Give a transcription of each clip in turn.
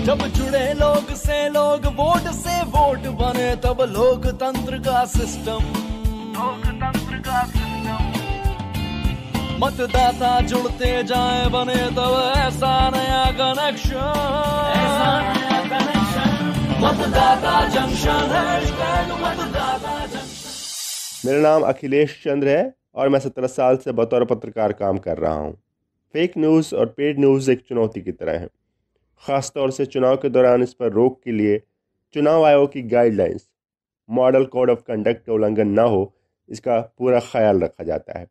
जब जुड़े लोग से लोग, वोट से वोट बने, तब लोकतंत्र का सिस्टम, मतदाता जुड़ते जाए बने तब ऐसा नया कनेक्शन, मतदाता जंक्शन, मतदाता जंक्शन। मेरा नाम अखिलेश चंद्र है और मैं 17 साल से बतौर पत्रकार काम कर रहा हूँ। फेक न्यूज़ और पेड न्यूज़ एक चुनौती की तरह है। ख़ास तौर से चुनाव के दौरान इस पर रोक के लिए चुनाव आयोग की guidelines, model code of conduct का उल्लंघन न हो, इसका पूरा ख्याल रखा जाता है।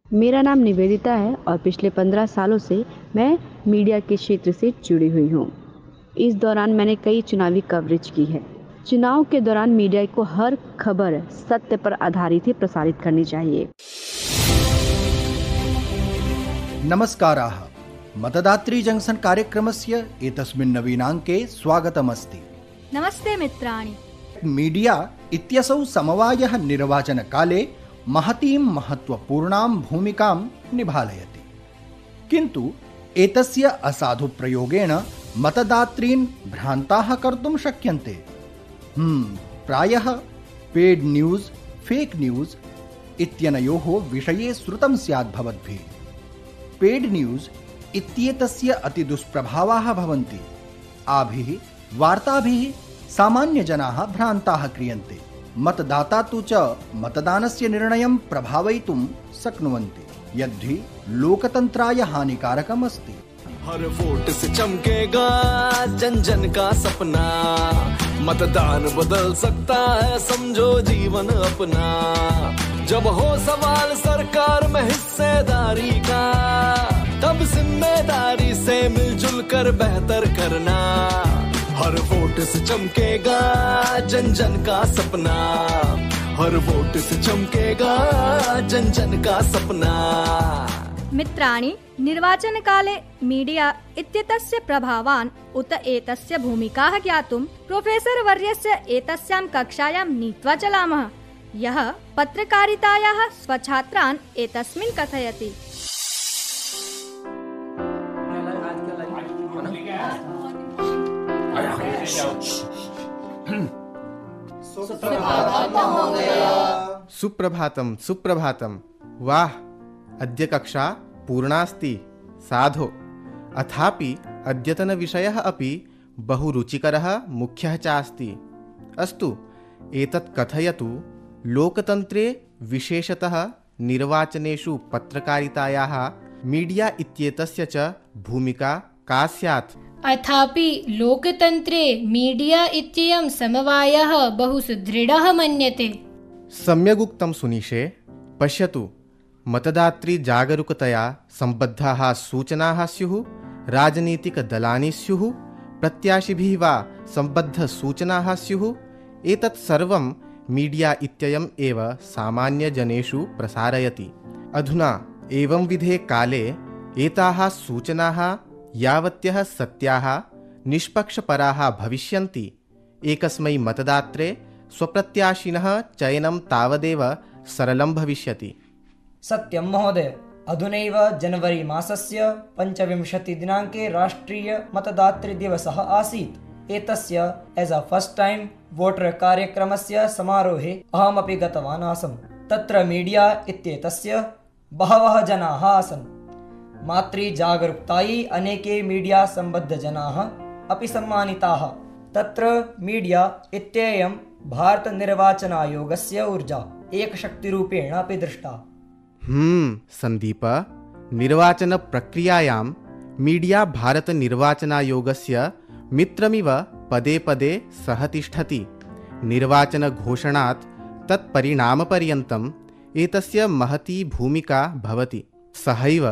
मेरा नाम निवेदिता है और पिछले 15 सालों से मैं मीडिया के क्षेत्र से जुड़ी हुई हूँ। इस दौरान मैंने कई चुनावी कवरेज की है। चुनाव के दौरान मीडिया को हर खबर सत्य पर आधारित ही प्रसारित करनी चाहिए। नमस्काराः, मतदात्री जंक्शन कार्यक्रमस्य एतस्मिन् नवीनाङ्के स्वागतमस्ति। नमस्ते मित्राणि। मीडिया इत्यसौ समवायः निर्वाचनकाले महतीं महत्वपूर्णां भूमिकां निभालयति, किन्तु एतस्य असाधु प्रयोगेण मतदातॄन् भ्रान्ताः कर्तुं शक्यन्ते। प्रायः पेड न्यूज़, फेक न्यूज़ इत्यनयोः विषये श्रुतं स्यात् भवद्भिः। पेड न्यूज़ इत्येतस्य अतिदुष्प्रभावाः भवन्ति। आभिः वार्ताभिः सामान्यजनाः भ्रान्ताः क्रियन्ते। मतदाता तु च मतदानस्य निर्णयं प्रभावयितुं शक्नुवन्ति, यद्धि लोकतन्त्राय हानिकारकम् अस्ति। हर वोट से चमकेगा जन जन का सपना, मतदान बदल सकता है समझो जीवन अपना। जब हो सवाल सरकार में हिस्सेदारी का, तब जिम्मेदारी से मिलजुल कर बेहतर करना। हर वोट से चमकेगा जन जन का सपना, हर वोट से चमकेगा जन जन का सपना। मित्राणि, निर्वाचनकाले मीडिया इत्येतस्य प्रभावान् उत एतस्य भूमिकाः ज्ञातुं प्रोफेसर् वर्यस्य एतस्यां कक्षायां नीत्वा चलामः, यः पत्रकारितायाः स्वछात्रान् एतस्मिन् कथयति। सुप्रभातम सुप्रभातम। वाह, अद्य कक्षा पूर्णास्ति। साधो। अथापि अद्यतनविषयः अपि बहु रुचिकरः मुख्यः च अस्ति। अस्तु, एतत् कथयतु, लोकतन्त्रे विशेषतः निर्वाचनेषु पत्रकारितायाः मीडिया इत्येतस्य च भूमिका का स्यात्? अथापि लोकतन्त्रे मीडिया इत्ययं समवायः बहु सुदृढः मन्यते। सम्यगुक्तं सुनीशे। पश्यतु, मतदातृ जागरूकतया सम्बद्धाः सूचनाः स्युः, राजनीतिकदलानि स्युः, प्रत्याशिभिः वा सम्बद्धसूचनाः स्युः, एतत् सर्वं मीडिया इत्ययम् एव सामान्यजनेषु प्रसारयति। अधुना एवंविधे काले एताः सूचनाः यावत्यः सत्याः निष्पक्षपराः भविष्यन्ति, एकस्मै मतदात्रे स्वप्रत्याशिनः चयनं तावदेव सरलं भविष्यति। सत्यं महोदय, अधुनैव जनवरी मासस्य 25 दिनाङ्के राष्ट्रीय मतदातृदिवसः आसीत्। एतस्य as a first time voter कार्यक्रमस्य समारोहे अहमपि गतवान् आसम्। तत्र मीडिया इत्येतस्य बहवः जनाः आसन्। मातृजागरूकतायै अनेके मीडिया सम्बद्धजनाः अपि सम्मानिताः। तत्र मीडिया इत्ययं भारतनिर्वाचनायोगस्य ऊर्जा एकशक्तिरूपेण अपि दृष्टा। सन्दीप, निर्वाचनप्रक्रियायां मीडिया भारतनिर्वाचनायोगस्य मित्रमिव पदे पदे सहतिष्ठति। निर्वाचनघोषणात् तत्परिणामपर्यन्तम् एतस्य महती भूमिका भवति। सहैव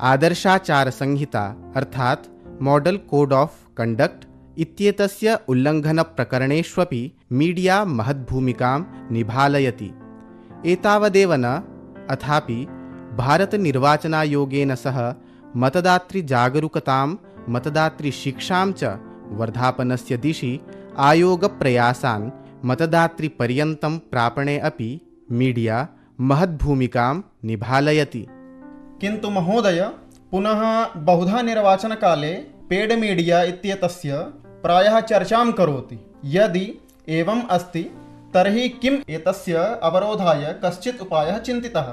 आदर्शाचारसंहिता अर्थात् मॉडल कोड ऑफ कंडक्ट इत्येतस्य उल्लङ्घनप्रकरणेष्वपि मीडिया महद्भूमिकां निभालयति। एतावदेव न, अथापि भारतनिर्वाचनायोगेन सह मतदातृजागरूकतां, मतदातृशिक्षां च वर्धापनस्य दिशि आयोगप्रयासान् मतदातृपर्यन्तं प्रापणे अपि मीडिया महद्भूमिकां निभालयति। किन्तु महोदय, पुनः बहुधा निर्वाचनकाले पेड मीडिया इत्येतस्य प्रायः चर्चां करोति। यदि एवम् अस्ति तर्हि किम् एतस्य अवरोधाय कश्चित् उपायः चिन्तितः,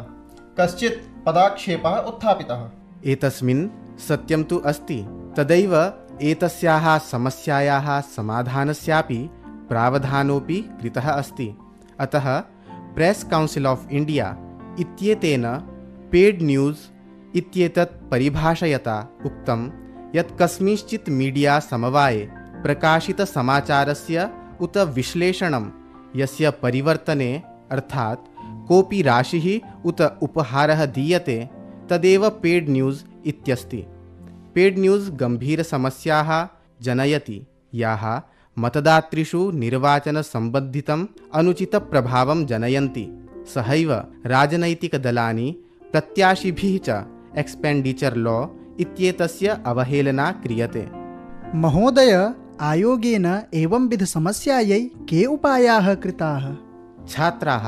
कश्चित् पदक्षेपः उत्थापितः? एतस्मिन् सत्यं तु अस्ति। तदैव एतस्याः समस्यायाः समाधानस्यापि प्रावधानोऽपि कृतः अस्ति। अतः प्रेस् कौन्सिल् आफ् इण्डिया इत्येतेन पेड् न्यूस् इत्येतत् परिभाषयता उक्तं यत् कस्मिंश्चित् मीडिया समवाये प्रकाशितसमाचारस्य उत विश्लेषणं यस्य परिवर्तने अर्थात् कोऽपि राशिः उत उपहारः दीयते तदेव पेड् न्यूस् इत्यस्ति। पेड् न्यूस् गम्भीरसमस्याः जनयति, याः मतदातृषु निर्वाचनसम्बन्धितम् अनुचितप्रभावं जनयन्ति। सहैव राजनैतिकदलानि प्रत्याशिभिः च एक्स्पेण्डिचर् लॉ इत्येतस्य अवहेलना क्रियते। महोदय, आयोगेन एवंविधसमस्यायै के उपायाः कृताः? छात्राः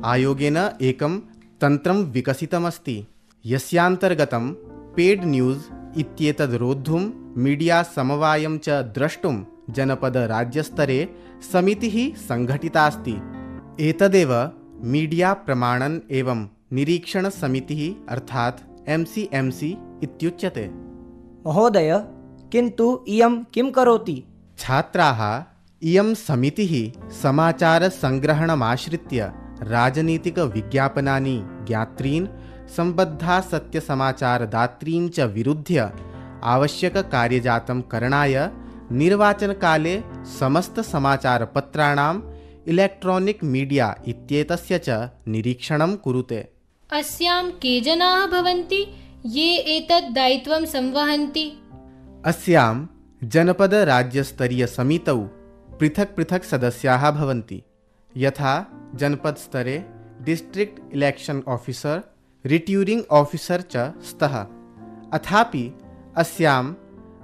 आयोगेन एकं तन्त्रं विकसितमस्ति, यस्यान्तर्गतं पेड् न्यूस् इत्येतद् रोद्धुं मीडिया समवायं च द्रष्टुं जनपदराज्यस्तरे समितिः संघटिता अस्ति। एतदेव मीडिया प्रमाणन एवं निरीक्षण समितिः अर्थात् MCMC इत्युच्यते। महोदय, किन्तु इयं किं करोति? छात्राः इयं समितिः समाचारसङ्ग्रहणमाश्रित्य राजनीतिकविज्ञापनानि ज्ञात्रीन् सम्बद्धा सत्यसमाचारदात्रीन् च विरुध्य आवश्यककार्यजातं करणाय निर्वाचनकाले समस्तसमाचारपत्राणाम् इलेक्ट्रानिक् मीडिया इत्येतस्य च निरीक्षणं कुरुते। अस्यां के जनाः भवन्ति ये एतत् दायित्वं संवहन्ति? अस्यां जनपदराज्यस्तरीयसमितौ पृथक् पृथक् सदस्याः भवन्ति। यथा जनपदस्तरे डिस्ट्रिक्ट् इलेक्शन् ऑफिसर्, रिट्यूरिङ्ग् ऑफिसर् च स्तः। अथापि अस्याम्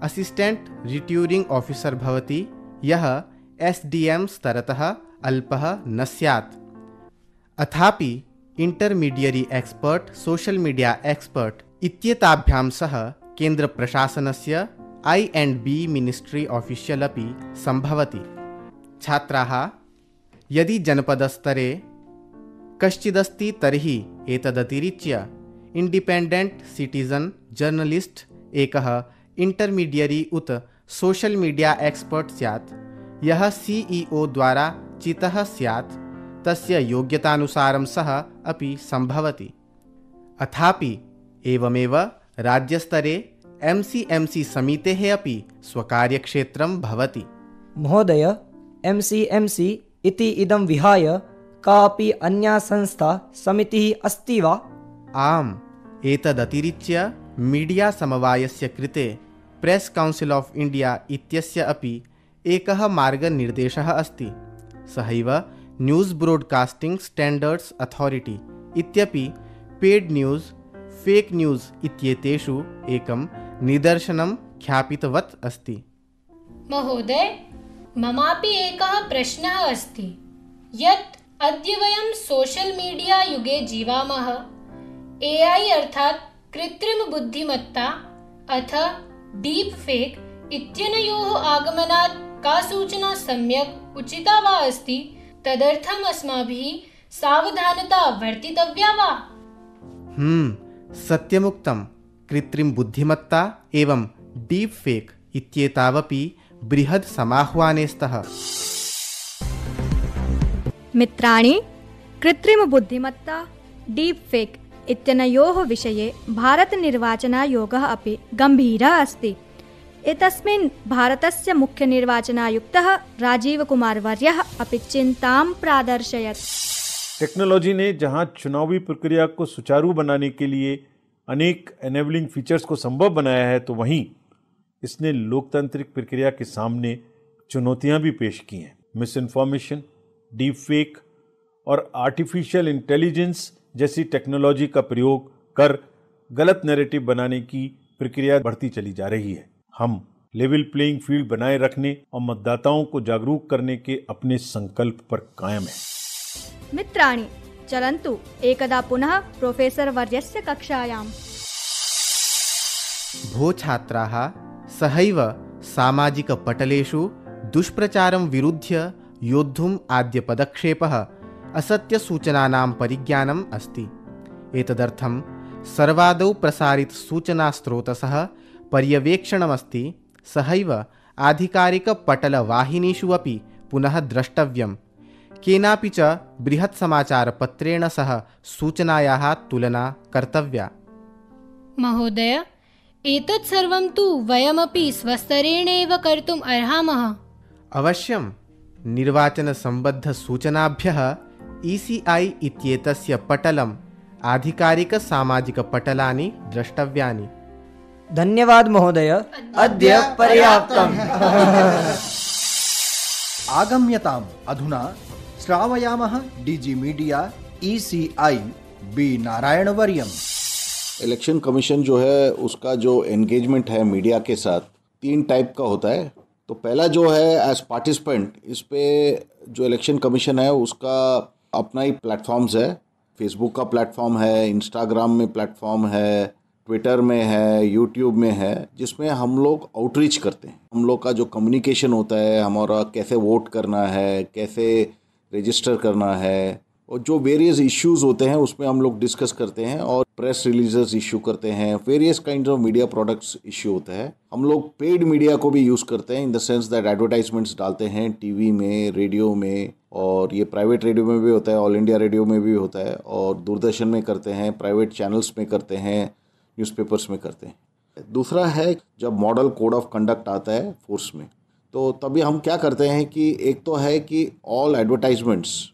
असिस्टेण्ट् रिट्यूरिङ्ग् ऑफिसर् भवति, यः SDM स्तरतः अल्पः न स्यात्। अथापि intermediary expert, social media expert इत्येताभ्यां सह केन्द्रप्रशासनस्य I&B मिनिस्ट्री ऑफिशियल अपि सम्भवति। छात्राः यदि जनपदस्तरे कश्चिदस्ति तर्हि एतदतिरिच्य इंडिपेंडेंट सिटीजन जर्नलिस्ट एकः इंटरमीडियरी उत सोशल मीडिया एक्सपर्ट स्यात्, यः CEO द्वारा चितः स्यात्, तस्य योग्यतानुसारं सः अपि सम्भवति। अथापि एवमेव राज्यस्तरे MCMC समितेः अपि स्वकार्यक्षेत्रं भवति। महोदय, MCMC इति इदं विहाय कापि अन्या संस्था समितिः अस्ति वा? आम्, एतदतिरिच्य मीडिया समवायस्य कृते प्रेस् कौन्सिल् आफ् इण्डिया इत्यस्य अपि एकः मार्गनिर्देशः अस्ति। सहैव न्यूज़ ब्रोड्कास्टिंग स्टैण्डर्ड्स् अथॉरिटी इत्यपि पेड् न्यूज़, फेक् न्यूज़ इत्येतेषु एकं निदर्शनं ख्यापितवत् अस्ति। महोदय, ममापि एकः प्रश्नः अस्ति। यत् अद्य वयं सोशल मीडिया युगे जीवामः, AI अर्थात् कृत्रिम बुद्धिमत्ता अथ डीप फेक इत्यनयोः आगमनात् का सूचना सम्यक् उचिता वा अस्ति? तदर्थम् अस्माभिः सावधानता वर्तितव्या वा? सत्यमुक्तं। कृत्रिम बुद्धिमत्ता एवं डीप फेक इत्येतावपि बृहत् समाह्वाने स्तः। मित्राणि, कृत्रिम बुद्धिमत्ता, डीप फेक इत्यनयोः विषये भारतनिर्वाचनायोगः अपि गम्भीरः अस्ति। एतस्मिन् भारतस्य मुख्यनिर्वाचनायुक्तः राजीव कुमार वर्यः अपि चिन्तां प्रादर्शयत्। टेक्नोलॉजी ने जहां चुनावी प्रक्रिया को सुचारू बनाने के लिए अनेक एनेबलिंग फीचर्स को संभव बनाया है, तो वहीं इसने लोकतांत्रिक प्रक्रिया के सामने चुनौतियां भी पेश की हैं। मिस इन्फॉर्मेशन, डीप फेक और आर्टिफिशियल इंटेलिजेंस जैसी टेक्नोलॉजी का प्रयोग कर गलत नैरेटिव बनाने की प्रक्रिया बढ़ती चली जा रही है। हम लेवल प्लेइंग फील्ड बनाए रखने और मतदाताओं को जागरूक करने के अपने संकल्प पर कायम हैं। मित्राणि, चलन्तु एकदा पुनः प्रोफेसर वर्यस्य कक्षायाम्। भो छात्राः, सहैव सामाजिकपटलेषु दुष्प्रचारं विरुध्य योद्धुम् आद्य पदक्षेपः असत्यसूचनानां परिज्ञानम् अस्ति। एतदर्थं सर्वादौ प्रसारितसूचनास्रोतसः पर्यवेक्षणमस्ति। सहैव आधिकारिकपटलवाहिनीषु अपि पुनः द्रष्टव्यम्। केनापि च बृहत्समाचारपत्रेण सह सूचनायाः तुलना कर्तव्या। महोदय, एतत् सर्वं तु वयमपि स्वस्तरेण एव कर्तुम् अर्हामः। अवश्यं। निर्वाचनसम्बद्धसूचनाभ्यः ECI इत्येतस्य पटलम् आधिकारिकसामाजिकपटलानि द्रष्टव्यानि। धन्यवाद महोदय, अद्य पर्याप्तम्। आगम्यताम् अधुना श्रावयामः DG मीडिया ECI B नारायणवर्यम्। इलेक्शन कमीशन जो है उसका जो एंगेजमेंट है मीडिया के साथ 3 टाइप का होता है। तो पहला जो है एज पार्टिसिपेंट, इस पे जो इलेक्शन कमीशन है उसका अपना ही प्लेटफॉर्म्स है। फेसबुक का प्लेटफॉर्म है, इंस्टाग्राम में प्लेटफॉर्म है, ट्विटर में है, यूट्यूब में है, जिसमें हम लोग आउटरीच करते हैं। हम लोग का जो कम्युनिकेशन होता है, हमारा कैसे वोट करना है, कैसे रजिस्टर करना है, और जो वेरियस इश्यूज होते हैं उसमें हम लोग डिस्कस करते हैं और प्रेस रिलीजेस इशू करते हैं। Various kind of media products issue होते हैं। हम लोग पेड मीडिया को भी यूज़ करते हैं in the sense that advertisements डालते हैं टीवी में, रेडियो में, और ये प्राइवेट रेडियो में भी होता है, ऑल इंडिया रेडियो में भी होता है, और दूरदर्शन में करते हैं, प्राइवेट चैनल्स में करते हैं, न्यूज़पेपर्स में करते हैं। दूसरा है जब मॉडल कोड ऑफ कंडक्ट आता है फोर्स में, तो तभी हम क्या करते हैं कि एक तो है कि all advertisements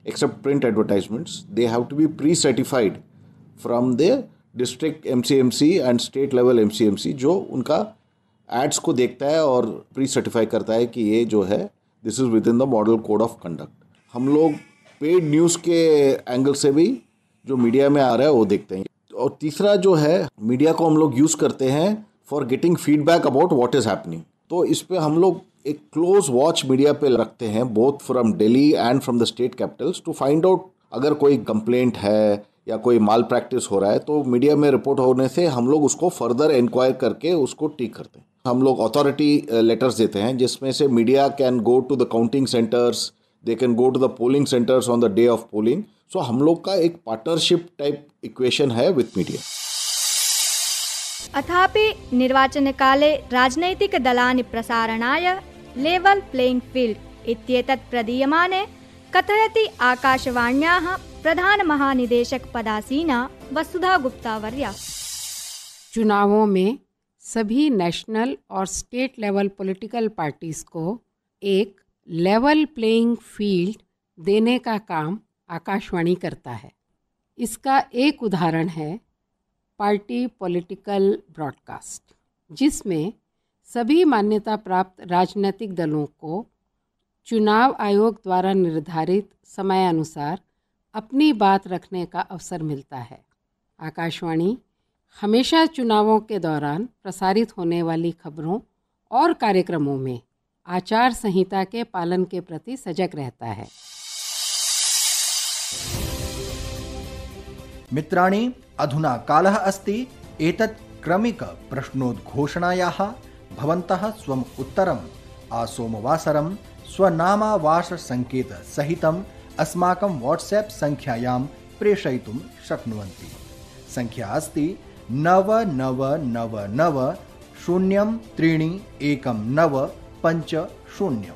except print advertisements, they have to be pre-certified from the district MCMC and state level MCMC, जो उनका एड्स को देखता है और प्री-सर्टिफाई करता है कि ये जो है this is with in the model code of conduct. हम लोग पेड न्यूज़ के एंगल से भी जो मीडिया में आ रहा है वो देखते हैं। और तीसरा जो है मीडिया को हम लोग यूज़ करते हैं for getting feedback about what is happening. तो इस पर हम लोग एक क्लोज वॉच मीडिया पे रखते हैं, both from Delhi and from the state capitals, to find out अगर कोई कंप्लेंट है या कोई माल प्रैक्टिस हो रहा है तो मीडिया में रिपोर्ट होने से हम लोग उसको फर्दर इंक्वायर करके उसको ठीक करते हैं। हम लोग अथॉरिटी लेटर्स देते हैं जिसमें से media can go to the counting centres, they can go to the polling centres on the day of polling. So हम लोग का एक पार्टनरशिप टाइप इक्वेशन है विथ मीडिया। अथापि निर्वाचनकाले राजनैतिकदलानि प्रसारणाय लेवल प्लेइंग फील्ड इत्येतत् प्रदीयमाने कथयति आकाशवाण्याः प्रधान महानिदेशक पदासीना वसुधा गुप्ता वर्या। चुनावों में सभी नेशनल और स्टेट लेवल पॉलिटिकल पार्टीज को एक लेवल प्लेइंग फील्ड देने का काम आकाशवाणी करता है। इसका एक उदाहरण है पार्टी पॉलिटिकल ब्रॉडकास्ट, जिसमें सभी मान्यता प्राप्त राजनीतिक दलों को चुनाव आयोग द्वारा निर्धारित समयानुसार अपनी बात रखने का अवसर मिलता है। आकाशवाणी हमेशा चुनावों के दौरान प्रसारित होने वाली खबरों और कार्यक्रमों में आचार संहिता के पालन के प्रति सजग रहता है। मित्राणि, अधुना कालः अस्ति एतत् क्रमिक प्रश्नोद्घोषणायाः। भवन्तः स्वम् उत्तरम् आसोमवासरं स्वनामावास संकेत सहितम् अस्माकं वाट्सएप संख्यायां प्रेषयितुं शक्नुवन्ति। संख्या अस्ति 9999031950।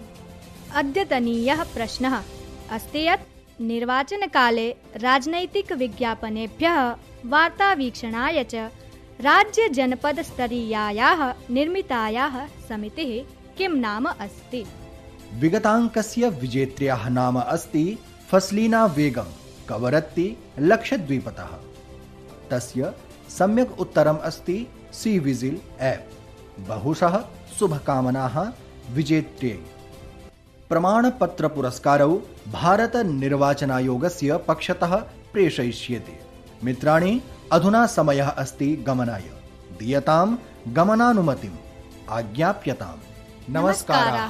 अद्यतनीयः प्रश्नः अस्ति यत् निर्वाचनकाले राजनैतिकविज्ञापनेभ्यः वार्तावीक्षणाय च राज्य-जनपद-स्तरीयायाः निर्मितायाः समितेः किं नाम अस्ति? विगताङ्कस्य विजेत्र्याः नाम अस्ति फस्लीना बेगम कवरत्ती लक्षद्वीपतः। तस्य सम्यक् उत्तरम् अस्ति सी विजिल ऐप्। बहुशः शुभकामनाः विजेत्र्यै। प्रमाणपत्रपुरस्कारौ भारतनिर्वाचनायोगस्य पक्षतः प्रेषयिष्यते। मित्राणि, अधुना समयः अस्ति गमनाय। दीयतां गमनानुमतिम्। आज्ञाप्यताम्। नमस्काराः।